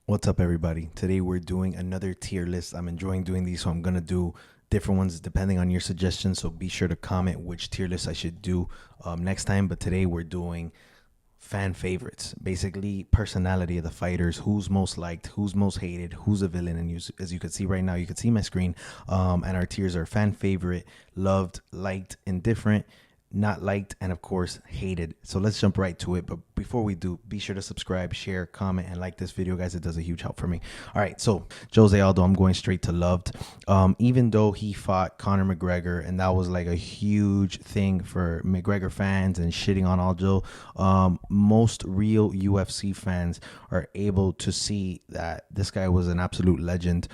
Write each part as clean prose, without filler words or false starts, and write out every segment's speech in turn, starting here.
What's up, everybody? Today we're doing another tier list. I'm enjoying doing these, so I'm going to do different ones depending on your suggestions. So be sure to comment which tier list I should do next time. But today we're doing fan favorites, basically personality of the fighters, who's most liked, who's most hated, who's a villain. And as you can see right now, you can see my screen. And our tiers are fan favorite, loved, liked, indifferent, not liked, and of course hated. So let's jump right to it. But before we do, be sure to subscribe, share, comment, and like this video, guys. It does a huge help for me. All right, so Jose Aldo, I'm going straight to loved. Even though he fought Conor McGregor, and that was like a huge thing for McGregor fans and shitting on Aldo, most real UFC fans are able to see that this guy was an absolute legend,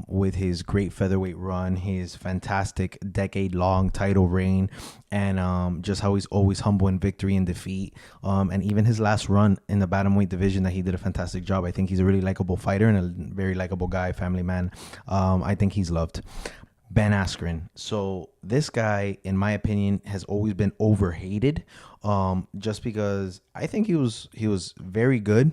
with his great featherweight run, his fantastic decade-long title reign, and just how he's always humble in victory and defeat. And even his last run in the bantamweight division, that he did a fantastic job. I think he's a really likable fighter and a very likable guy, family man. I think he's loved. Ben Askren. So this guy, in my opinion, has always been overhated, just because I think he was very good.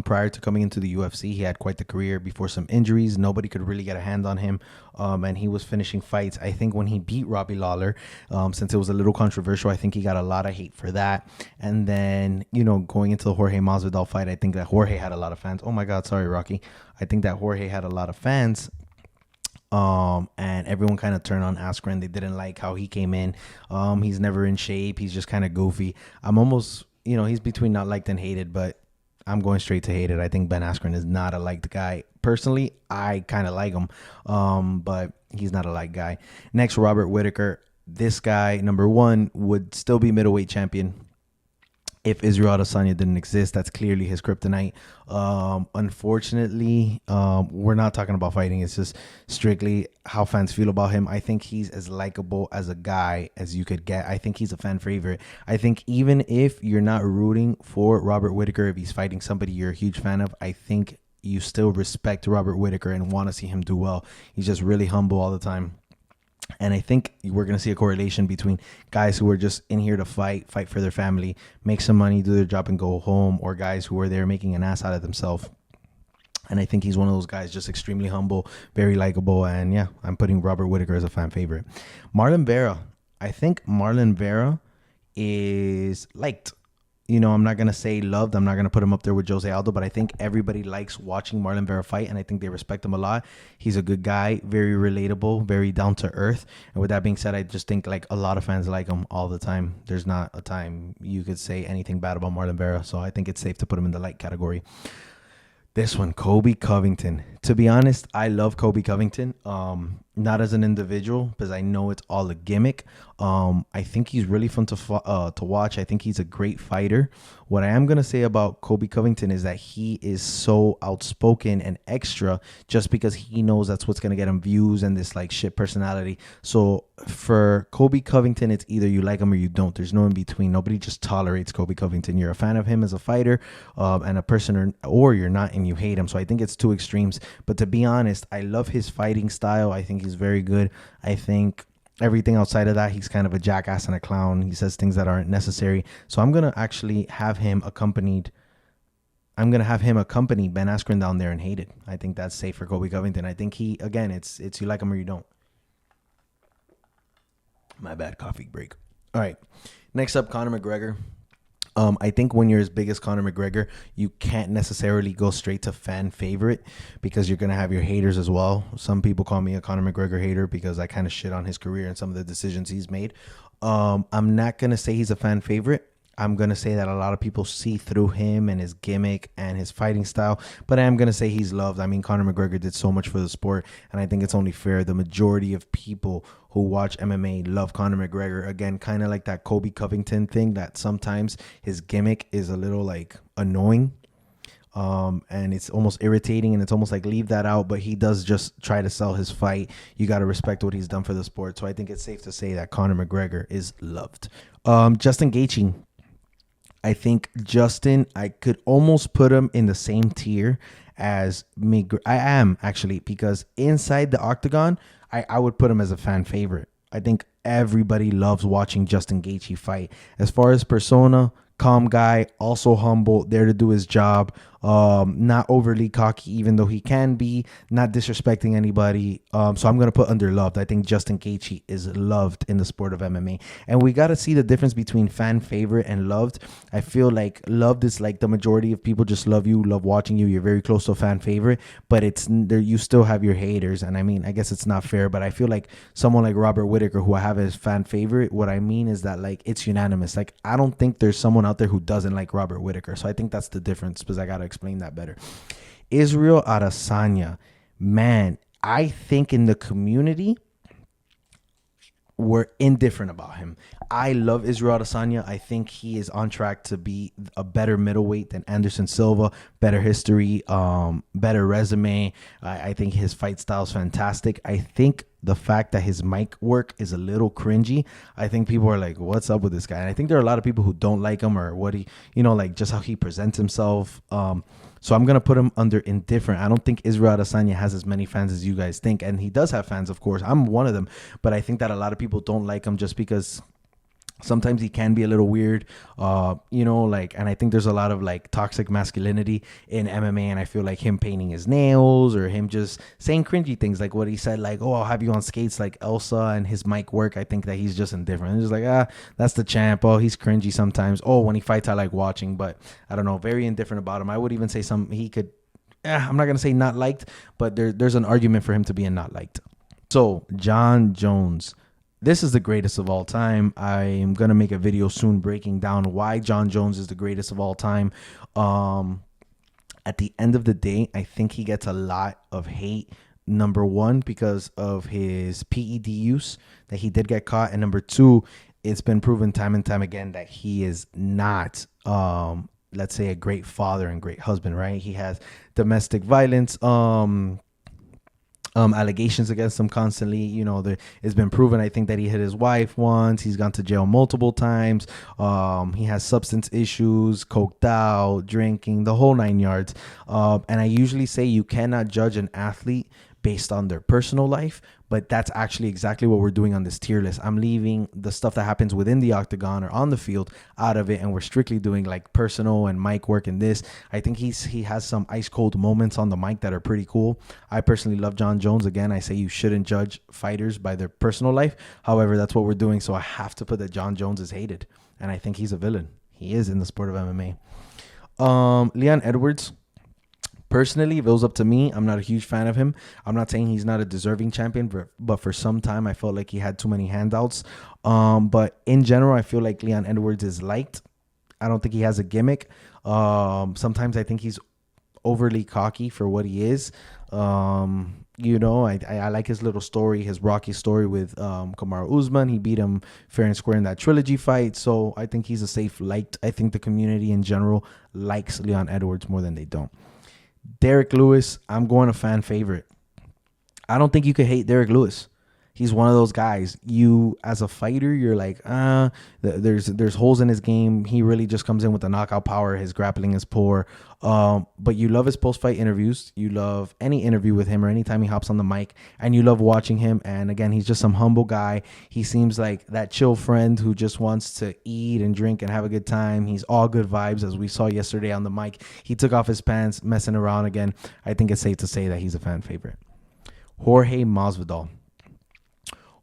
Prior to coming into the UFC, he had quite the career before some injuries. Nobody could really get a hand on him, and he was finishing fights. I think when he beat Robbie Lawler, since it was a little controversial, I think he got a lot of hate for that. And then, going into the Jorge Masvidal fight, I think that Jorge had a lot of fans. Oh my God, sorry, Rocky. I think that Jorge had a lot of fans, and everyone kind of turned on Askren. They didn't like how he came in. He's never in shape. He's just kind of goofy. I'm almost, he's between not liked and hated, but I'm going straight to hated. I think Ben Askren is not a liked guy. Personally, I kind of like him, but he's not a liked guy. Next, Robert Whittaker. This guy, number one, would still be middleweight champion if Israel Adesanya didn't exist. That's clearly his kryptonite. Unfortunately, we're not talking about fighting. It's just strictly how fans feel about him. I think he's as likable as a guy as you could get. I think he's a fan favorite. I think even if you're not rooting for Robert Whittaker, if he's fighting somebody you're a huge fan of, I think you still respect Robert Whittaker and want to see him do well. He's just really humble all the time. And I think we're going to see a correlation between guys who are just in here to fight for their family, make some money, do their job, and go home, or guys who are there making an ass out of themselves. And I think he's one of those guys, just extremely humble, very likable. And yeah, I'm putting Robert Whittaker as a fan favorite. Marlon Vera. I think Marlon Vera is liked. I'm not going to say loved. I'm not going to put him up there with Jose Aldo, but I think everybody likes watching Marlon Vera fight, and I think they respect him a lot. He's a good guy, very relatable, very down to earth. And with that being said, I just think like a lot of fans like him all the time. There's not a time you could say anything bad about Marlon Vera, so I think it's safe to put him in the light category. This one, Kobe Covington. To be honest, I love Kobe Covington. Not as an individual, because I know it's all a gimmick. I think he's really fun to watch. I think he's a great fighter. What I am gonna say about Kobe Covington is that he is so outspoken and extra, just because he knows that's what's gonna get him views and this like shit personality. So for Kobe Covington, it's either you like him or you don't. There's no in between. Nobody just tolerates Kobe Covington. You're a fan of him as a fighter, and a person, or you're not and you hate him. So I think it's two extremes. But to be honest, I love his fighting style. I think he's very good. I think everything outside of that, he's kind of a jackass and a clown. He says things that aren't necessary. So I'm going to actually have him accompanied. I'm going to have him accompany Ben Askren down there and hate it. I think that's safe for Kobe Covington. I think he, again, it's you like him or you don't. My bad, coffee break. All right. Next up, Conor McGregor. I think when you're as big as Conor McGregor, you can't necessarily go straight to fan favorite, because you're going to have your haters as well. Some people call me a Conor McGregor hater because I kind of shit on his career and some of the decisions he's made. I'm not going to say he's a fan favorite. I'm going to say that a lot of people see through him and his gimmick and his fighting style, but I am going to say he's loved. I mean, Conor McGregor did so much for the sport, and I think it's only fair. The majority of people who watch MMA love Conor McGregor. Again, kind of like that Kobe Covington thing, that sometimes his gimmick is a little like annoying. And it's almost irritating, and it's almost like leave that out, but he does just try to sell his fight. You got to respect what he's done for the sport. So I think it's safe to say that Conor McGregor is loved. Justin Gaethje. I think Justin, I could almost put him in the same tier as me. I am actually, because inside the octagon, I would put him as a fan favorite. I think everybody loves watching Justin Gaethje fight. As far as persona, calm guy, also humble, there to do his job. Not overly cocky, even though he can be. Not disrespecting anybody. So I'm gonna put under loved. I think Justin Gaethje is loved in the sport of MMA, and we gotta see the difference between fan favorite and loved. I feel like loved is like the majority of people just love you, love watching you. You're very close to a fan favorite, but it's there. You still have your haters, and I mean, I guess it's not fair, but I feel like someone like Robert Whittaker, who I have as fan favorite, what I mean is that like it's unanimous. Like I don't think there's someone out there who doesn't like Robert Whittaker. So I think that's the difference, because I gotta explain that better. Israel Adesanya, man, I think in the community we're indifferent about him. I love Israel Adesanya. I think he is on track to be a better middleweight than Anderson Silva. Better history, better resume. I think his fight style is fantastic. I think the fact that his mic work is a little cringy. I think people are like, what's up with this guy? And I think there are a lot of people who don't like him, or what he, like just how he presents himself. So I'm going to put him under indifferent. I don't think Israel Adesanya has as many fans as you guys think. And he does have fans, of course. I'm one of them. But I think that a lot of people don't like him just because sometimes he can be a little weird, and I think there's a lot of like toxic masculinity in MMA, and I feel like him painting his nails or him just saying cringy things like what he said, like, oh, I'll have you on skates like Elsa, and his mic work. I think that he's just indifferent. It's just like, that's the champ. Oh, he's cringy sometimes. Oh, when he fights, I like watching, but I don't know, very indifferent about him. I would even say I'm not going to say not liked, but there's an argument for him to be not liked. So Jon Jones. This is the greatest of all time. I am going to make a video soon breaking down why Jon Jones is the greatest of all time. At the end of the day, I think he gets a lot of hate. Number one, because of his PED use, that he did get caught. And number two, it's been proven time and time again that he is not, let's say, a great father and great husband, right? He has domestic violence, allegations against him constantly. It's been proven, I think, that he hit his wife once. He's gone to jail multiple times. He has substance issues, coked out, drinking, the whole 9 yards. And I usually say you cannot judge an athlete based on their personal life, but that's actually exactly what we're doing on this tier list. I'm leaving the stuff that happens within the octagon or on the field out of it, and we're strictly doing like personal and mic work in this. I think he has some ice cold moments on the mic that are pretty cool. I personally love Jon Jones. Again, I say you shouldn't judge fighters by their personal life. However, that's what we're doing, so I have to put that Jon Jones is hated, and I think he's a villain. He is in the sport of MMA. Leon Edwards. Personally, if it was up to me, I'm not a huge fan of him. I'm not saying he's not a deserving champion, but for some time, I felt like he had too many handouts. But in general, I feel like Leon Edwards is liked. I don't think he has a gimmick. Sometimes I think he's overly cocky for what he is. I like his little story, his rocky story with Kamaru Usman. He beat him fair and square in that trilogy fight. So I think he's a safe liked. I think the community in general likes Leon Edwards more than they don't. Derek Lewis, I'm going to fan favorite. I don't think you could hate Derek Lewis. He's one of those guys. You, as a fighter, you're like, there's holes in his game. He really just comes in with the knockout power. His grappling is poor. But you love his post-fight interviews. You love any interview with him or anytime he hops on the mic. And you love watching him. And again, he's just some humble guy. He seems like that chill friend who just wants to eat and drink and have a good time. He's all good vibes, as we saw yesterday on the mic. He took off his pants, messing around again. I think it's safe to say that he's a fan favorite. Jorge Masvidal.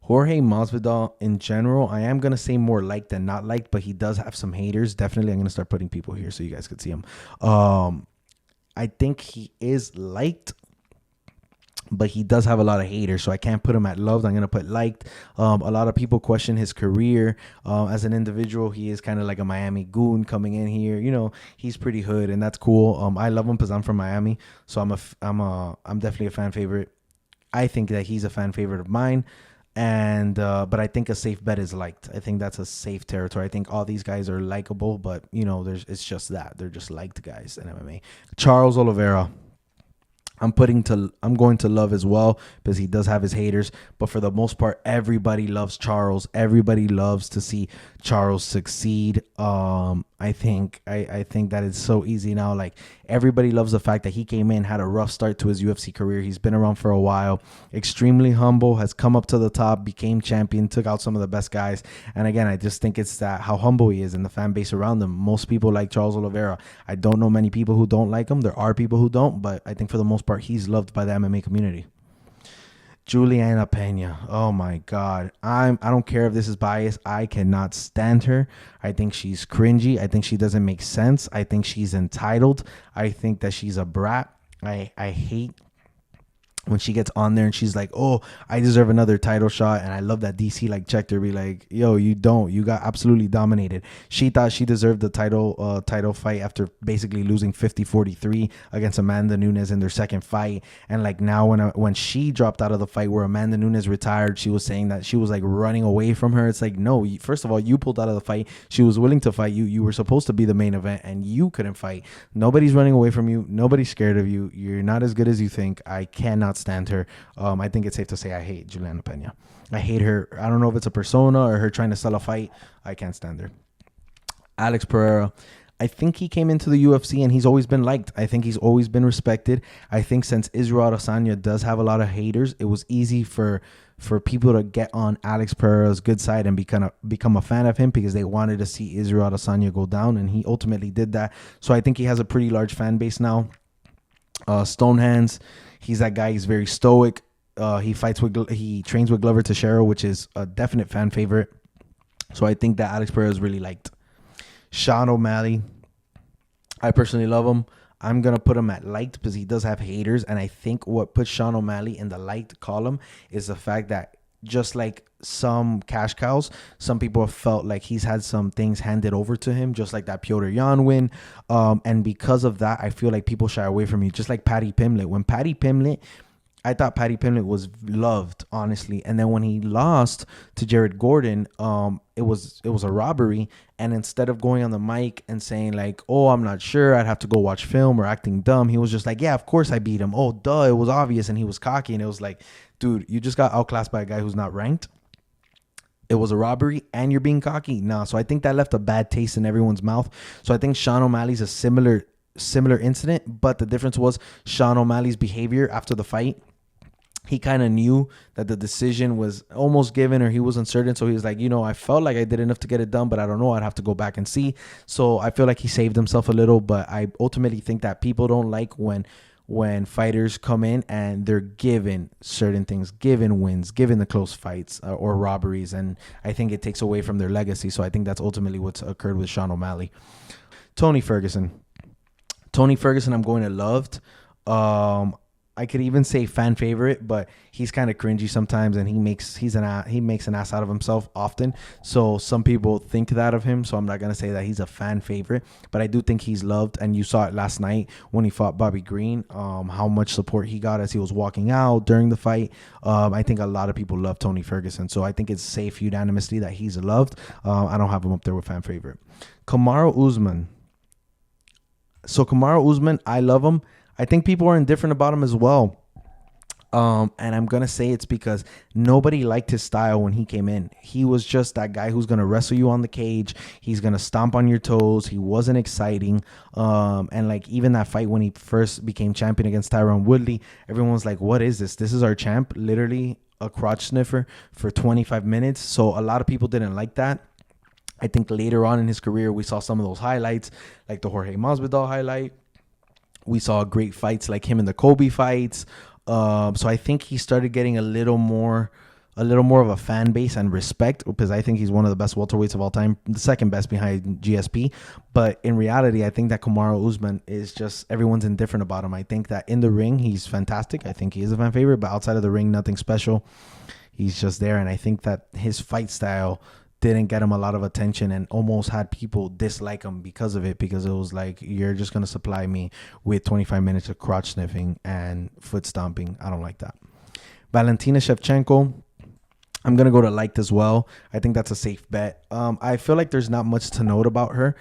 Jorge Masvidal, in general, I am going to say more liked than not liked, but he does have some haters. Definitely, I'm going to start putting people here so you guys could see him. I think he is liked, but he does have a lot of haters, so I can't put him at loved. I'm going to put liked. A lot of people question his career as an individual. He is kind of like a Miami goon coming in here. He's pretty hood, and that's cool. I love him because I'm from Miami, so I'm definitely a fan favorite. I think that he's a fan favorite of mine. And but I think a safe bet is liked. I think that's a safe territory. I think all these guys are likable, but it's just that they're just liked guys in MMA. Charles Oliveira. I'm going to love as well, because he does have his haters, but for the most part everybody loves Charles. Everybody loves to see Charles succeed. I think that it's so easy now. Like, everybody loves the fact that he came in, had a rough start to his UFC career. He's been around for a while, extremely humble, has come up to the top, became champion, took out some of the best guys. And again, I just think it's that how humble he is and the fan base around him. Most people like Charles Oliveira. I don't know many people who don't like him. There are people who don't, but I think for the most part he's loved by the MMA community. Juliana Pena. Oh my God. I don't care if this is biased. I cannot stand her. I think she's cringy. I think she doesn't make sense. I think she's entitled. I think that she's a brat. I hate when she gets on there and she's like, oh, I deserve another title shot. And I love that DC like checked her, be like, yo, you don't. You got absolutely dominated. She thought she deserved the title fight after basically losing 50-43 against Amanda Nunes in their second fight. And like now when she dropped out of the fight where Amanda Nunes retired, she was saying that she was like running away from her. It's like, no, first of all, you pulled out of the fight. She was willing to fight you. You were supposed to be the main event and you couldn't fight. Nobody's running away from you. Nobody's scared of you. You're not as good as you think. I cannot stand her. I think it's safe to say I hate Juliana Pena. I hate her. I don't know if it's a persona or her trying to sell a fight. I can't stand her. Alex Pereira. I think he came into the UFC and he's always been liked. I think he's always been respected. I think since Israel Adesanya does have a lot of haters, it was easy for people to get on Alex Pereira's good side and become a fan of him because they wanted to see Israel Adesanya go down, and he ultimately did that. So I think he has a pretty large fan base now. Stonehands. He's that guy. He's very stoic. He trains with Glover Teixeira, which is a definite fan favorite. So I think that Alex Pereira is really liked. Sean O'Malley. I personally love him. I'm going to put him at liked because he does have haters. And I think what puts Sean O'Malley in the liked column is the fact that just like some cash cows, some people have felt like he's had some things handed over to him, just like that Piotr Jan win. And because of that, I feel like people shy away from you, just like Paddy Pimblett. When Paddy Pimblett, I thought Paddy Pimblett was loved, honestly. And then when he lost to Jared Gordon, it was a robbery. And instead of going on the mic and saying like, oh, I'm not sure, I'd have to go watch film, or acting dumb, he was just like, yeah, of course I beat him. Oh, duh, it was obvious. And he was cocky. And it was like, dude, you just got outclassed by a guy who's not ranked. It was a robbery and you're being cocky. Nah, so I think that left a bad taste in everyone's mouth. So I think Sean O'Malley's a similar incident, but the difference was Sean O'Malley's behavior after the fight. He kind of knew that the decision was almost given, or he was uncertain. So he was like, I felt like I did enough to get it done, but I don't know. I'd have to go back and see. So I feel like he saved himself a little, but I ultimately think that people don't like when fighters come in and they're given certain things, given wins, given the close fights or robberies. And I think it takes away from their legacy. So I think that's ultimately what's occurred with Sean O'Malley. Tony Ferguson, I'm going to loved. I could even say fan favorite, but he's kind of cringy sometimes, and he makes an ass out of himself often. So some people think that of him. So I'm not gonna say that he's a fan favorite, but I do think he's loved. And you saw it last night when he fought Bobby Green, how much support he got as he was walking out during the fight. I think a lot of people love Tony Ferguson, so I think it's safe unanimously that he's loved. I don't have him up there with fan favorite. Kamaru Usman. So Kamaru Usman, I love him. I think people are indifferent about him as well. And I'm going to say it's because nobody liked his style when he came in. He was just that guy who's going to wrestle you on the cage. He's going to stomp on your toes. He wasn't exciting. And like even that fight when he first became champion against Tyron Woodley, everyone was like, what is this? This is our champ, literally a crotch sniffer for 25 minutes. So a lot of people didn't like that. I think later on in his career, we saw some of those highlights, like the Jorge Masvidal highlight. We saw great fights like him in the Kobe fights. So I think he started getting a little more of a fan base and respect, because I think he's one of the best welterweights of all time, the second best behind GSP. But in reality, I think that Kamaru Usman is just, everyone's indifferent about him. I think that in the ring, he's fantastic. I think he is a fan favorite, but outside of the ring, nothing special. He's just there. And I think that his fight style didn't get him a lot of attention and almost had people dislike him because of it, because it was like, you're just going to supply me with 25 minutes of crotch sniffing and foot stomping. I don't like that. Valentina Shevchenko, I'm gonna go to liked as well. I think that's a safe bet. I feel like there's not much to note about her.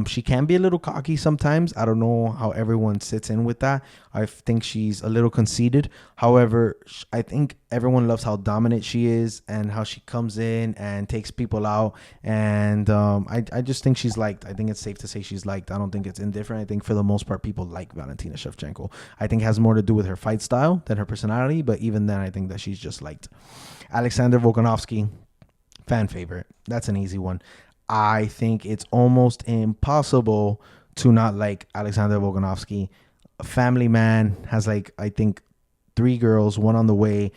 She can be a little cocky sometimes. I don't know how everyone sits in with that. I think she's a little conceited. However, I think everyone loves how dominant she is and how she comes in and takes people out. And I just think she's liked. I think it's safe to say she's liked. I don't think it's indifferent. I think for the most part, people like Valentina Shevchenko. I think it has more to do with her fight style than her personality. But even then, I think that she's just liked. Alexander Volkanovski, fan favorite. That's an easy one. I think it's almost impossible to not like Alexander Volkanovski. A family man, has like, I think, 3 girls, 1 on the way.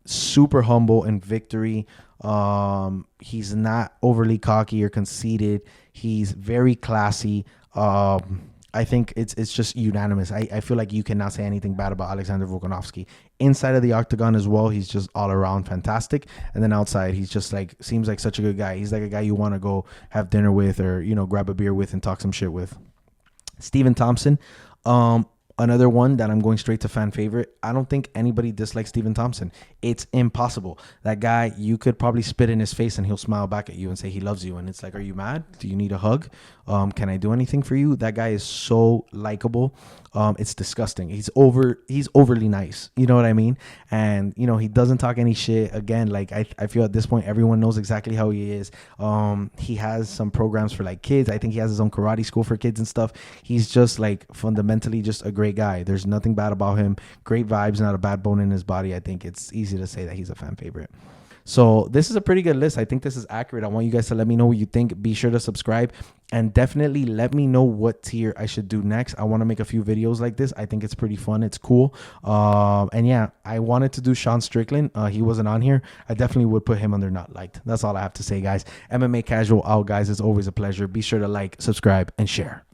Super humble in victory. He's not overly cocky or conceited. He's very classy. I think it's just unanimous. I feel like you cannot say anything bad about Alexander Volkanovski. Inside of the octagon as well, he's just all around fantastic. And then outside, he's just like, seems like such a good guy. He's like a guy you want to go have dinner with, or, you know, grab a beer with and talk some shit with. Stephen Thompson. Another one that I'm going straight to fan favorite. I don't think anybody dislikes Stephen Thompson. It's impossible. That guy, you could probably spit in his face and he'll smile back at you and say he loves you. And it's like, are you mad? Do you need a hug? Can I do anything for you? That guy is so likable. It's disgusting. He's overly nice. You know what I mean? And, you know, he doesn't talk any shit. Again, like I feel at this point, everyone knows exactly how he is. He has some programs for like kids. I think he has his own karate school for kids and stuff. He's just like fundamentally just a great guy. There's nothing bad about him. Great vibes, not a bad bone in his body. I think it's easy to say that he's a fan favorite. So this is a pretty good list. I think this is accurate. I want you guys to let me know what you think. Be sure to subscribe and definitely let me know what tier I should do next. I want to make a few videos like this. I think it's pretty fun. It's cool. And yeah, I wanted to do Sean Strickland. He wasn't on here. I definitely would put him under not liked. That's all I have to say, guys. MMA Casual out, guys. It's always a pleasure. Be sure to like, subscribe, and share.